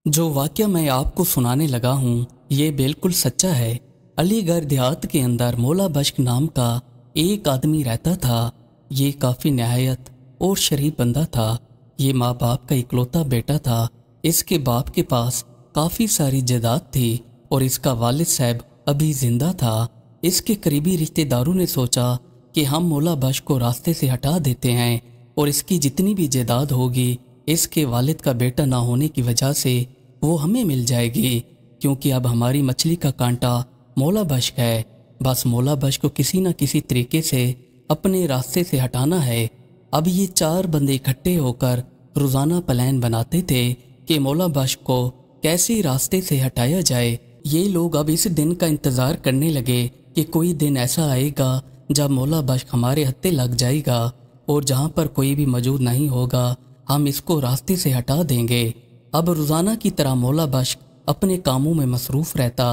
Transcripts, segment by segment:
जो वाक़या मैं आपको सुनाने लगा हूँ ये बिल्कुल सच्चा है। अलीगढ़ देहात के अंदर मौला बख्श नाम का एक आदमी रहता था। ये काफ़ी नहायत और शरीफ बंदा था। ये माँ बाप का इकलौता बेटा था। इसके बाप के पास काफ़ी सारी जायदाद थी और इसका वालिद साहब अभी जिंदा था। इसके करीबी रिश्तेदारों ने सोचा कि हम मौला बख्श को रास्ते से हटा देते हैं और इसकी जितनी भी जायदाद होगी इसके वालिद का बेटा ना होने की वजह से वो हमें मिल जाएगी, क्योंकि अब हमारी मछली का कांटा मौला बख्श है। बस मौला बख्श को किसी न किसी तरीके से अपने रास्ते से हटाना है। अब ये चार बंदे इकट्ठे होकर रोज़ाना प्लान बनाते थे कि मौला बख्श को कैसे रास्ते से हटाया जाए। ये लोग अब इस दिन का इंतज़ार करने लगे कि कोई दिन ऐसा आएगा जब मौला बख्श हमारे हत्थे लग जाएगा और जहाँ पर कोई भी मौजूद नहीं होगा हम इसको रास्ते से हटा देंगे। अब रोज़ाना की तरह मौला बख्श अपने कामों में मसरूफ़ रहता,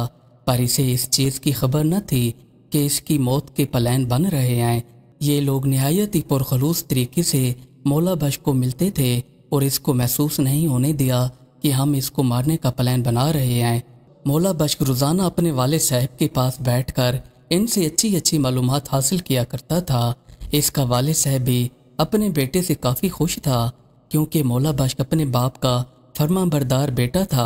पर इसे इस चीज़ की खबर न थी कि इसकी मौत के प्लान बन रहे हैं। ये लोग नहायत ही पुरखलूस तरीके से मौला बख्श को मिलते थे और इसको महसूस नहीं होने दिया कि हम इसको मारने का प्लान बना रहे हैं। मौला बख्श रोज़ाना अपने वाले साहब के पास बैठकर इनसे अच्छी अच्छी मालूमात हासिल किया करता था। इसका वाले साहब भी अपने बेटे से काफ़ी खुश था, क्योंकि मौला बख्श अपने बाप का फरमाबरदार बेटा था।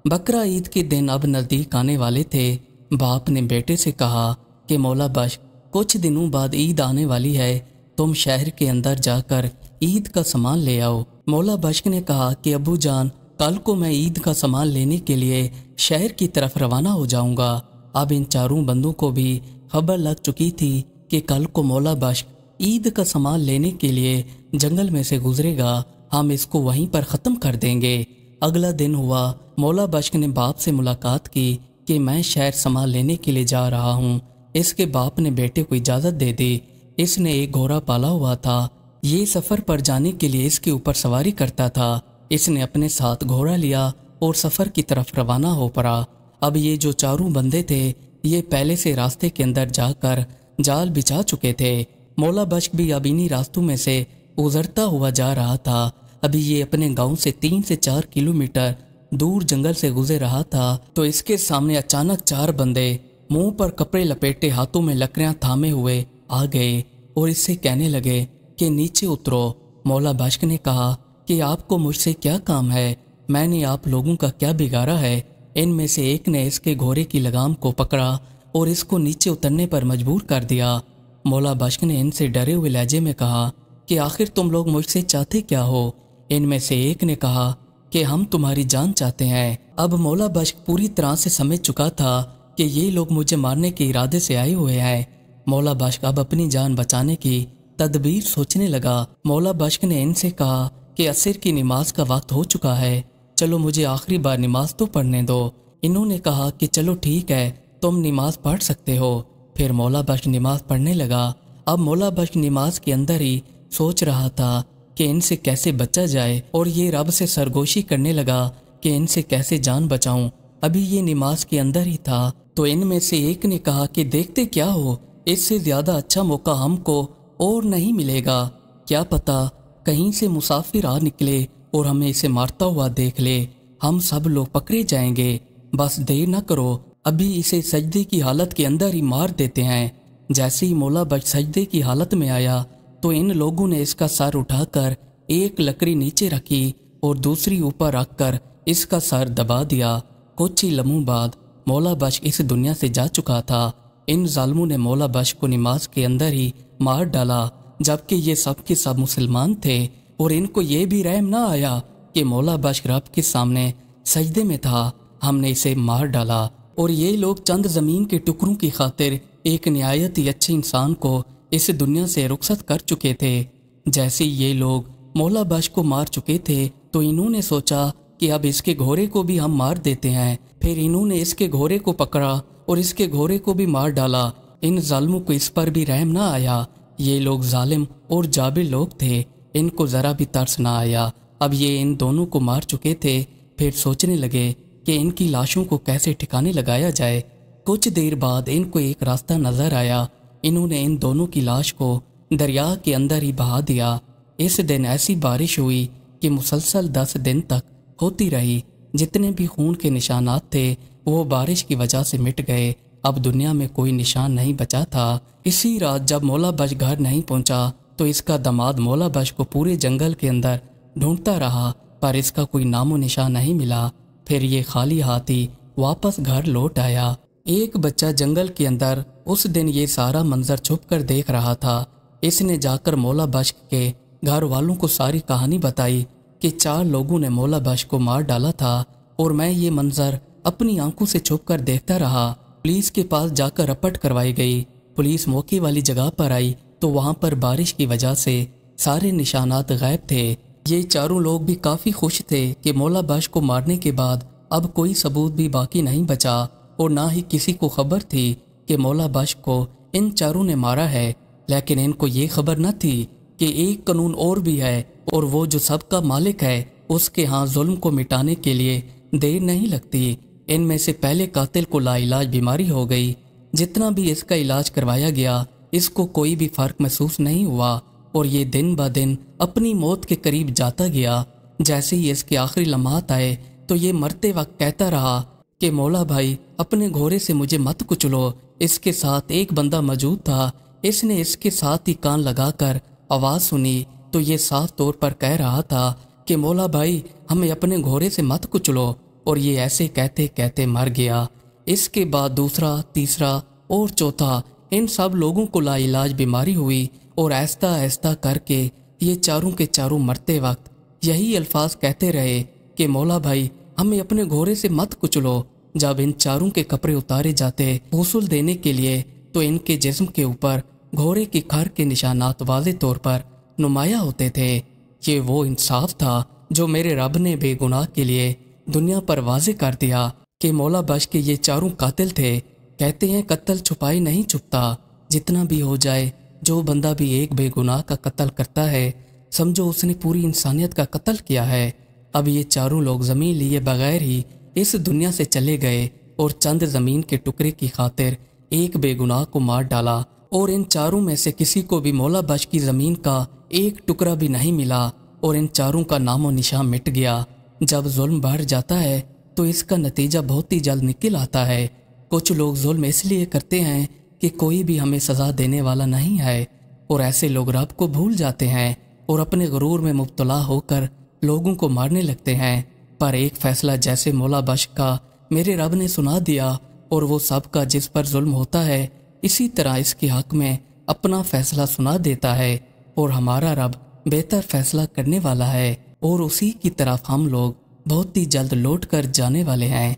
बकरा ईद के दिन अब नज़दीक आने वाले थे। बाप ने बेटे से कहा कि मौला बख्श कुछ दिनों बाद ईद आने वाली है, तुम शहर के अंदर जाकर ईद का सामान ले आओ। मौला बख्श ने कहा कि अबू जान, कल को मैं ईद का सामान लेने के लिए शहर की तरफ रवाना हो जाऊंगा। अब इन चारों बंदों को भी खबर लग चुकी थी कि कल को मौला बख्श ईद का सामान लेने के लिए जंगल में से गुजरेगा, हम इसको वहीं पर ख़त्म कर देंगे। अगला दिन हुआ। मौला बख्श ने बाप से मुलाकात की कि मैं शहर सामान लेने के लिए जा रहा हूँ। इसके बाप ने बेटे को इजाज़त दे दी। इसने एक घोड़ा पाला हुआ था। ये सफ़र पर जाने के लिए इसके ऊपर सवारी करता था। इसने अपने साथ घोड़ा लिया और सफ़र की तरफ रवाना हो पड़ा। अब ये जो चारों बंदे थे ये पहले से रास्ते के अंदर जाकर जाल बिछा चुके थे। मौला बख्श भी अब इन्हीं रास्तों में से गुजरता हुआ जा रहा था। अभी ये अपने गांव से 3 से 4 किलोमीटर दूर जंगल से गुजर रहा था तो इसके सामने अचानक चार बंदे मुंह पर कपड़े लपेटे हाथों में लकड़ियां थामे हुए आ गए और इससे कहने लगे कि नीचे उतरो। मौला बख्श ने कहा कि आपको मुझसे क्या काम है, मैंने आप लोगों का क्या बिगाड़ा है। इनमें से एक ने इसके घोड़े की लगाम को पकड़ा और इसको नीचे उतरने पर मजबूर कर दिया। मौला बख्श ने इनसे डरे हुए लहजे में कहा कि आखिर तुम लोग मुझसे चाहते क्या हो। इनमें से एक ने कहा कि हम तुम्हारी जान चाहते हैं। अब मौला बख्श पूरी तरह से समझ चुका था कि ये लोग मुझे मारने के इरादे से आए हुए हैं। मौला बख्श अब अपनी जान बचाने की तदबीर सोचने लगा। मौला बख्श ने इनसे कहा कि असर की नमाज का वक्त हो चुका है, चलो मुझे आखिरी बार नमाज तो पढ़ने दो। इन्होंने कहा कि चलो ठीक है, तुम नमाज पढ़ सकते हो। फिर मौला बख्श नमाज पढ़ने लगा। अब मौला बख्श नमाज के अंदर ही सोच रहा था कि इनसे कैसे बचा जाए और ये रब से सरगोशी करने लगा कि इनसे कैसे जान बचाऊं। अभी ये नमाज के अंदर ही था तो इनमें से एक ने कहा कि देखते क्या हो, इससे ज़्यादा अच्छा मौका हमको और नहीं मिलेगा। क्या पता कहीं से मुसाफिर आ निकले और हमें इसे मारता हुआ देख ले, हम सब लोग पकड़े जाएंगे। बस देर न करो, अभी इसे सजदे की हालत के अंदर ही मार देते हैं। जैसे ही मौला बख्श सजदे की हालत में आया तो इन लोगों ने इसका सर उठाकर एक लकड़ी नीचे रखी और दूसरी ऊपर रखकर इसका सर दबा दिया। कुछ ही लम्हों बाद मौला बख्श इस दुनिया से जा चुका था। इन जालिमों ने मौला बख्श को नमाज के अंदर ही मार डाला, जबकि ये सब के सब मुसलमान थे और इनको ये भी रहम ना आया कि मौला बख्श रब के सामने सजदे में था, हमने इसे मार डाला। और ये लोग चंद ज़मीन के टुकड़ों की खातिर एक नहायत ही अच्छे इंसान को इस दुनिया से रुखसत कर चुके थे। जैसे ये लोग मौला बख्श को मार चुके थे तो इन्होंने सोचा कि अब इसके घोड़े को भी हम मार देते हैं। फिर इन्होंने इसके घोड़े को पकड़ा और इसके घोड़े को भी मार डाला। इन जालिमों को इस पर भी रहम ना आया। ये लोग जालिम और जाबिर लोग थे, इनको ज़रा भी तरस ना आया। अब ये इन दोनों को मार चुके थे। फिर सोचने लगे कि इनकी लाशों को कैसे ठिकाने लगाया जाए। कुछ देर बाद इनको एक रास्ता नजर आया। इन्होंने इन दोनों की लाश को दरिया के अंदर ही बहा दिया। इस दिन ऐसी बारिश हुई कि मुसलसल 10 दिन तक होती रही, जितने भी खून के निशानात थे वो बारिश की वजह से मिट गए। अब दुनिया में कोई निशान नहीं बचा था। इसी रात जब मौला बख्श घर नहीं पहुंचा तो इसका दामाद मौला बख्श को पूरे जंगल के अंदर ढूंढता रहा, पर इसका कोई नामो निशान नहीं मिला। फिर ये खाली हाथ ही वापस घर लौट आया। एक बच्चा जंगल के अंदर उस दिन ये सारा मंजर छुप कर देख रहा था। इसने जाकर मौला बख्श के घर वालों को सारी कहानी बताई कि 4 लोगों ने मौला बख्श को मार डाला था और मैं ये मंजर अपनी आंखों से छुप कर देखता रहा। पुलिस के पास जाकर रपट करवाई गई। पुलिस मौके वाली जगह पर आई तो वहां पर बारिश की वजह से सारे निशानात गायब थे। ये चारों लोग भी काफ़ी खुश थे कि मौला बख्श को मारने के बाद अब कोई सबूत भी बाकी नहीं बचा और ना ही किसी को खबर थी कि मौला बख्श को इन चारों ने मारा है। लेकिन इनको ये खबर न थी कि एक कानून और भी है और वो जो सबका मालिक है उसके यहाँ जुल्म को मिटाने के लिए देर नहीं लगती। इनमें से पहले कातिल को लाइलाज बीमारी हो गई। जितना भी इसका इलाज करवाया गया इसको कोई भी फर्क महसूस नहीं हुआ और ये दिन ब दिन अपनी मौत के करीब जाता गया। जैसे ही इसके आखिरी लम्हात आए तो ये मरते वक्त कहता रहा कि मौला भाई अपने घोड़े से मुझे मत कुचलो। इसके साथ एक बंदा मौजूद था। इसने इसके साथ ही कान लगाकर आवाज़ सुनी तो ये साफ तौर पर कह रहा था कि मौला भाई हमें अपने घोड़े से मत कुचलो, और ये ऐसे कहते कहते मर गया। इसके बाद दूसरा, तीसरा और चौथा, इन सब लोगों को लाइलाज बीमारी हुई और आहिस्ता आहिस्ता करके ये चारों के चारों मरते वक्त यही अल्फाज कहते रहे कि मौला भाई हमें अपने घोड़े से मत कुचलो। जब इन चारों के कपड़े उतारे जाते गौसल देने के लिए तो इनके जिस्म के ऊपर घोड़े की खर के निशानात वाज़े तौर पर नुमाया होते थे। ये वो इंसाफ था जो मेरे रब ने बेगुनाह के लिए दुनिया पर वाज़े कर दिया कि मौला बख्श के ये चारों कातिल थे। कहते हैं कत्ल छुपाई नहीं छुपता। जितना भी हो जाए, जो बंदा भी एक बेगुनाह का कत्ल करता है समझो उसने पूरी इंसानियत का कत्ल किया है। अब ये चारों लोग ज़मीन लिए बगैर ही इस दुनिया से चले गए और चंद ज़मीन के टुकड़े की खातिर एक बेगुनाह को मार डाला, और इन चारों में से किसी को भी मौला बख्श की ज़मीन का एक टुकड़ा भी नहीं मिला और इन चारों का नामो निशान मिट गया। जब जुल्म बढ़ जाता है तो इसका नतीजा बहुत ही जल्द निकल आता है। कुछ लोग जुल्म इसलिए करते हैं कि कोई भी हमें सज़ा देने वाला नहीं है, और ऐसे लोग रब को भूल जाते हैं और अपने गुरूर में मुब्तला होकर लोगों को मारने लगते हैं। पर एक फ़ैसला जैसे मौला बख्श का मेरे रब ने सुना दिया, और वो सब का जिस पर जुल्म होता है इसी तरह इसके हक में अपना फ़ैसला सुना देता है, और हमारा रब बेहतर फ़ैसला करने वाला है, और उसी की तरफ हम लोग बहुत ही जल्द लौट कर जाने वाले हैं।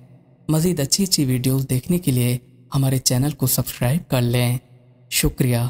मज़ीद अच्छी अच्छी वीडियोज़ देखने के लिए हमारे चैनल को सब्सक्राइब कर लें। शुक्रिया।